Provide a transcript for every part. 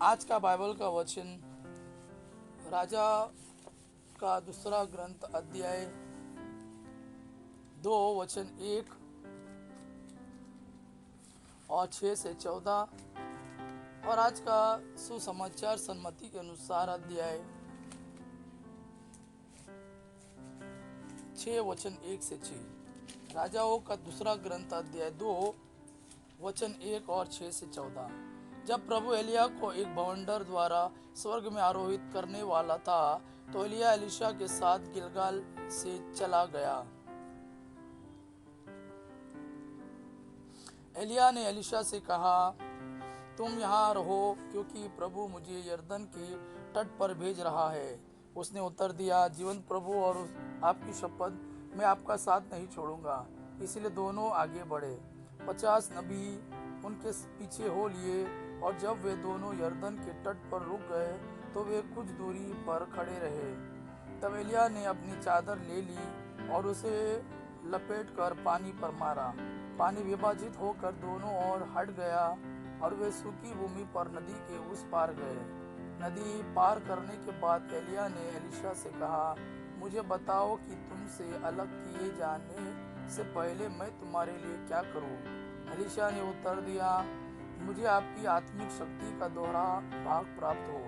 आज का बाइबल का वचन राजा का दूसरा ग्रंथ अध्याय 2 वचन 1 और 6 से 14 और आज का सुसमाचार सन्मति के अनुसार अध्याय 6 वचन 1 से 6। राजाओं का दूसरा ग्रंथ अध्याय 2 वचन 1 और 6 से 14। जब प्रभु एलिया को एक बवंडर द्वारा स्वर्ग में आरोहित करने वाला था तो एलिया एलीशा के साथ गिलगाल से चला गया। एलिया ने एलीशा से कहा, तुम यहाँ रहो क्योंकि प्रभु मुझे यरदन के तट पर भेज रहा है। उसने उत्तर दिया, जीवंत प्रभु और आपकी शपथ, मैं आपका साथ नहीं छोड़ूंगा। इसलिए दोनों आगे बढ़े। 50 नबी उनके पीछे हो लिए और जब वे दोनों यरदन के तट पर रुक गए तो वे कुछ दूरी पर खड़े रहे। तब एलिया ने अपनी चादर ले ली और उसे लपेटकर पानी पर मारा। पानी विभाजित होकर दोनों ओर हट गया और वे सूखी भूमि पर नदी के उस पार गए। नदी पार करने के बाद एलिया ने एलीशा से कहा, मुझे बताओ कि तुमसे अलग किए जाने से पहले मैं तुम्हारे लिए क्या करूं? एलीशा ने उत्तर दिया, मुझे आपकी आत्मिक शक्ति का दोहरा भाग प्राप्त हो।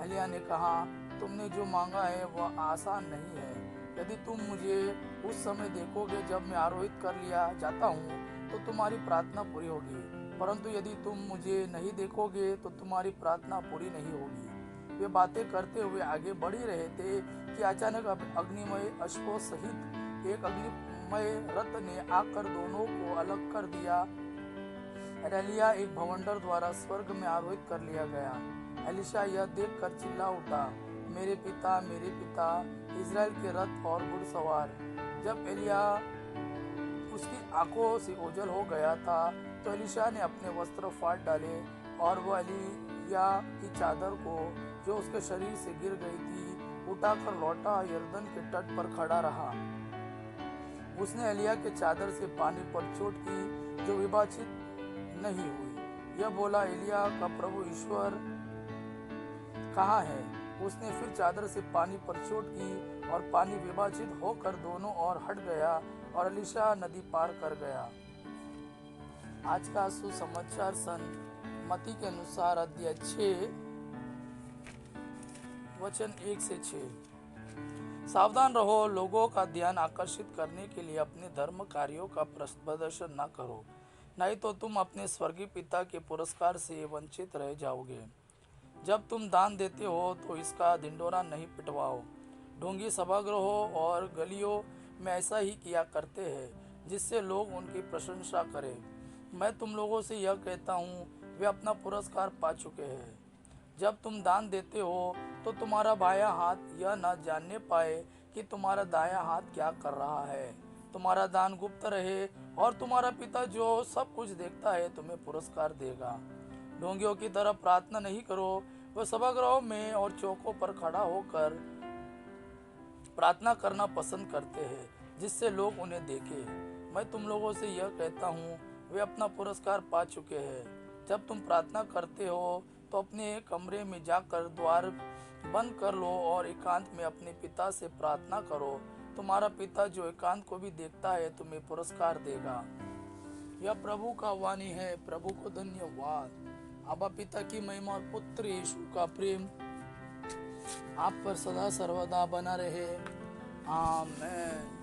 एलिया ने कहा, तुमने जो मांगा है वह आसान नहीं है। यदि तुम मुझे उस समय देखोगे जब मैं आरोहित कर लिया जाता हूँ तो तुम्हारी प्रार्थना पूरी होगी, परंतु यदि तुम मुझे नहीं देखोगे तो तुम्हारी प्रार्थना पूरी नहीं होगी। वे बातें करते हुए आगे बढ़ ही रहे थे कि अचानक अग्निमय अश्वों सहित एक अग्निमय रथ ने आकर दोनों को अलग कर दिया। एलिया एक भवंडर द्वारा स्वर्ग में आरोहित कर लिया गया। एलीशा यह देखकर चिल्ला उठा, मेरे पिता, इजराइल के रथ और घुड़सवार। जब एलिया उसकी आंखों से ओझल हो गया था तो एलीशा ने अपने वस्त्र फाड़ डाले और वह एलिया की चादर को जो उसके शरीर से गिर गई थी उठाकर लौटा यरदन के तट पर खड़ा रहा। उसने एलिया के चादर से पानी पर चोट की जो विभाजित नहीं हुई। यह बोला, एलिया का प्रभु ईश्वर कहाँ है? उसने फिर चादर से पानी पर चोट की और पानी विभाजित होकर दोनों ओर हट गया और एलीशा नदी पार कर गया। आज का सुसमाचार सन्मति के अनुसार अध्याय 6 वचन 1 से 6। सावधान रहो, लोगों का ध्यान आकर्षित करने के लिए अपने धर्म कार्यों का प्रदर्शन न करो, नहीं तो तुम अपने स्वर्गीय पिता के पुरस्कार से वंचित रह जाओगे। जब तुम दान देते हो तो इसका ढिंढोरा नहीं पिटवाओ। ढोंगी सभागृहों और गलियों में ऐसा ही किया करते हैं जिससे लोग उनकी प्रशंसा करें। मैं तुम लोगों से यह कहता हूँ, वे अपना पुरस्कार पा चुके हैं। जब तुम दान देते हो तो तुम्हारा बायां हाथ यह न जानने पाए कि तुम्हारा दायां हाथ क्या कर रहा है। तुम्हारा दान गुप्त रहे और तुम्हारा पिता जो सब कुछ देखता है तुम्हें पुरस्कार देगा। ढोंगियों की तरह प्रार्थना नहीं करो। वह सभागृहों में और चौकों पर खड़ा होकर प्रार्थना करना पसंद करते हैं जिससे लोग उन्हें देखें। मैं तुम लोगों से यह कहता हूँ, वे अपना पुरस्कार पा चुके हैं। जब तुम प्रार्थना करते हो तो अपने कमरे में जाकर द्वार बंद कर लो और एकांत में अपने पिता से प्रार्थना करो। तुम्हारा पिता जो एकांत को भी देखता है तुम्हें पुरस्कार देगा। यह प्रभु का वाणी है। प्रभु को धन्यवाद। अब्बा पिता की महिमा और पुत्र यीशु का प्रेम आप पर सदा सर्वदा बना रहे। आमीन।